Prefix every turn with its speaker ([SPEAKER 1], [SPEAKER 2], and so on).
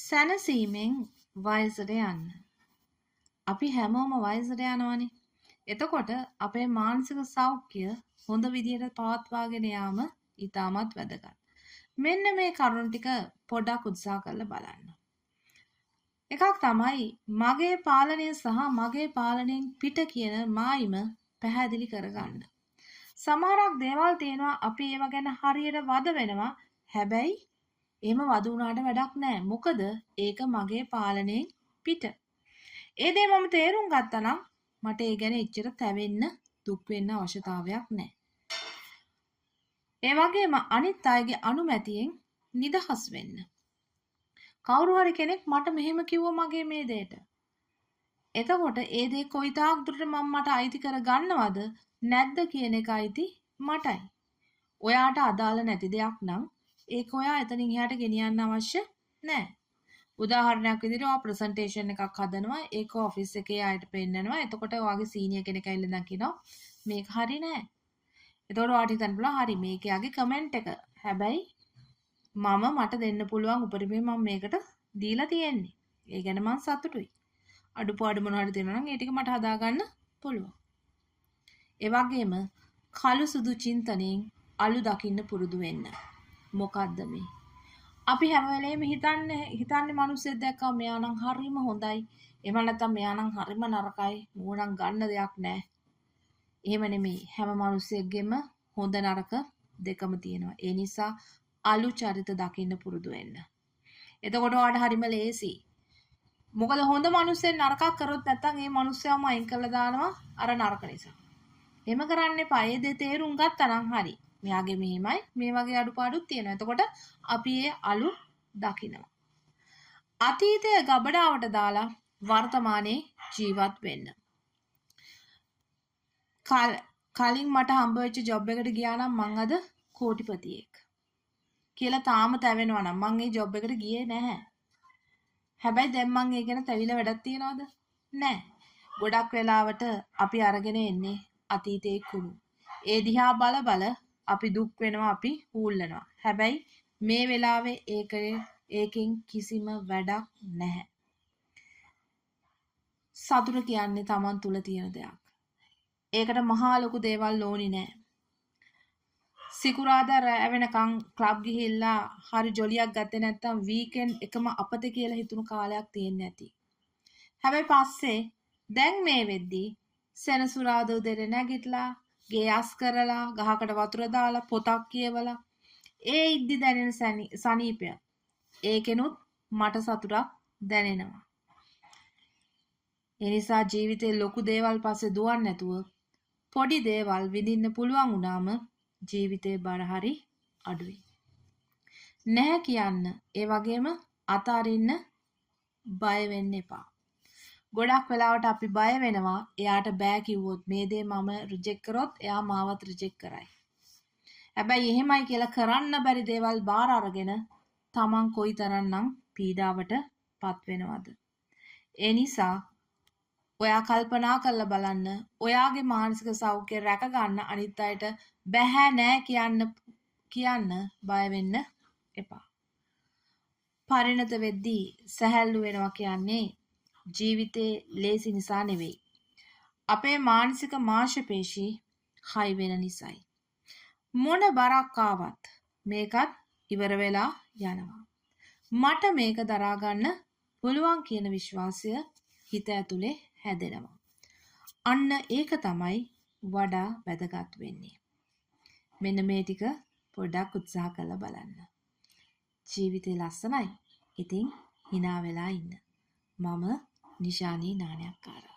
[SPEAKER 1] සැනසීමෙන් වයසට යන්න. අපි හැමෝම වයසට යනවනේ. එතකොට අපේ මානසික සෞඛ්‍ය හොඳ විදිහට පවත්වාගෙන යාම ඉතාමත් වැදගත්. මෙන්න මේ කරුණු ටික පොඩ්ඩක් උත්සාහ කරලා බලන්න. එකක් තමයි මගේ පාලනය සහ මගේ පාලනයෙන් පිට කියන මායිම පැහැදිලි කරගන්න. සමහරක් දේවල් තියෙනවා අපි ඒව ගැන හරියට වද වෙනවා. හැබැයි එහෙම වද වුණාට වැඩක් නැහැ. මොකද ඒක මගේ පාලනයෙන් පිට. ඒ දේ මම තේරුම් ගත්තා නම් මට ඒ ගැන එච්චර තැවෙන්න දුක් වෙන්න අවශ්‍යතාවයක් නැහැ. ඒ වගේම අනිත් අයගේ අනුමැතියෙන් නිදහස් වෙන්න. කවුරු හරි කෙනෙක් මට මෙහෙම කිව්වා මගේ මේ දෙයට. එතකොට ඒ දේ කොයිතාක් දුරට මම මට අයිති කර ගන්නවද නැද්ද කියන එක අයිති මටයි. ඔයාට අදාළ නැති දෙයක් නම් ඒක ඔයා එතනින් එහාට ගෙනියන්න අවශ්‍ය නැහැ. උදාහරණයක් විදිහට ඔයා ප්‍රසන්ටේෂන් එකක් හදනවා. ඒක ඔෆිස් එකේ අයට පෙන්නනවා. එතකොට ඔයාගේ සීනියර් කෙනෙක් ඇවිල්ලා දැන් කියනවා මේක හරි නෑ. එතකොට ඔයාට හිතන්න පුළුවන් හරි මේක යාගේ කමෙන්ට් එක. හැබැයි මට දෙන්න පුළුවන් උපරිමයෙන් මම මේකට දීලා තියෙන්නේ. ඒ ගැන මම සතුටුයි. අඩුපාඩු මොනවා හරි තියෙනවා නම් ඒ ටික මට හදාගන්න පුළුවන්. ඒ වගේම කළු සුදු චින්තනයෙන් අලු දකින්න පුරුදු වෙන්න. මොකද්ද මේ? අපි හැම වෙලේම හිතන්නේ මිනිස්සෙක් දැක්කම මෙයා නම් හරිම හොඳයි. එහෙම නැත්නම් මෙයා නම් හරිම නරකයි. මූණම් ගන්න දෙයක් නැහැ. එහෙම නෙමෙයි. හැම මිනිස්සෙක්ගෙම හොඳ නරක දෙකම තියෙනවා. ඒ නිසා අලු චරිත දකින්න පුරුදු වෙන්න. එතකොට ඔයාලට හරිම ලේසි. මොකද හොඳ මිනිස්සෙන් නරකක් කරොත් නැත්නම් ඒ මිනිස්සයාම අයින් කරලා දානවා අර නරක නිසා. එහෙම කරන්න එපා. ඒ දේ තේරුම් ගත්තා නම් හරි. මෙයාගේ මෙහෙමයි මේ වගේ අඩුපාඩුත් තියෙනවා. එතකොට අපි ඒ අලු දකිනවා. අතීතය ගබඩාවට දාලා වර්තමානයේ ජීවත් වෙන්න. කලින් මට හම්බ වෙච්ච ජොබ් එකට ගියා නම් මං අද කෝටිපතියෙක් කියලා තාම තැවෙනවා නම් මං ඒ ජොබ් එකට ගියේ නැහැ. හැබැයි දැන් මං ඒ ගැන තැවිලා වැඩක් තියනවද? නැහැ. ගොඩක් වෙලාවට අපි අරගෙන එන්නේ අතීතයේ කුණු. ඒ දිහා බල අපි දුක් වෙනවා, අපි හූල්ලනවා. හැබැයි මේ වෙලාවේ ඒකෙන් කිසිම වැඩක් නැහැ. සතුට කියන්නේ Taman තුල තියෙන දෙයක්. ඒකට මහා ලොකු දේවල් ඕනි නෑ. සිකුරාදා රැ වෙනකන් ක්ලබ් ගිහිල්ලා හරි ජොලියක් ගත්තේ නැත්නම් වීකෙන්ඩ් එකම අපතේ කියලා හිතුණු කාලයක් තියෙන්නේ නැති. හැබැයි පස්සේ දැන් මේ වෙද්දී සෙනසුරාදා උදේ නැගිටලා ගේ අස් කරලා ගහකට වතුර දාලා පොතක් කියවලා ඒ ඉද්දි දැනෙන සනීපය ඒකෙනුත් මට සතුටක් දැනෙනවා. ඒ නිසා ජීවිතේ ලොකු දේවල් පස්සේ දුවන්නේ නැතුව පොඩි දේවල් විඳින්න පුළුවන් වුණාම ජීවිතේ බර හරි අඩුයි. නැහැ කියන්න ඒ වගේම අතාරින්න බය වෙන්න එපා. ගොඩක් වෙලාවට අපි බය වෙනවා එයාට බෑ කිව්වොත් මේ දේ මම රිජෙක්ට් කරොත් එයා මාවත් රිජෙක්ට් කරයි. හැබැයි එහෙමයි කියලා කරන්න බැරි දේවල් බාර අරගෙන Taman කොයිතරම්නම් පීඩාවට පත් වෙනවද? ඒ නිසා ඔයා කල්පනා කරලා බලන්න ඔයාගේ මානසික සෞඛ්‍යය රැක ගන්න අනිත් අයට බෑ නෑ කියන්න බය වෙන්න එපා. පරිණත වෙද්දී සැහැල්ලු වෙනවා කියන්නේ ජීවිතේ ලේසි නිසා නෙවෙයි. අපේ මානසික මාංශපේශී හයි වෙන නිසායි. මොන බරක් ආවත් මේකත් ඉවර වෙලා යනවා. මට මේක දරා ගන්න පුළුවන් කියන විශ්වාසය හිත ඇතුලේ හැදෙනවා. අන්න ඒක තමයි වඩා වැදගත් වෙන්නේ. මෙන්න මේ ටික පොඩ්ඩක් උත්සාහ කරලා බලන්න. ජීවිතේ ලස්සනයි. ඉතින් hina වෙලා ඉන්න. මම නිශානී නානයක්කාර.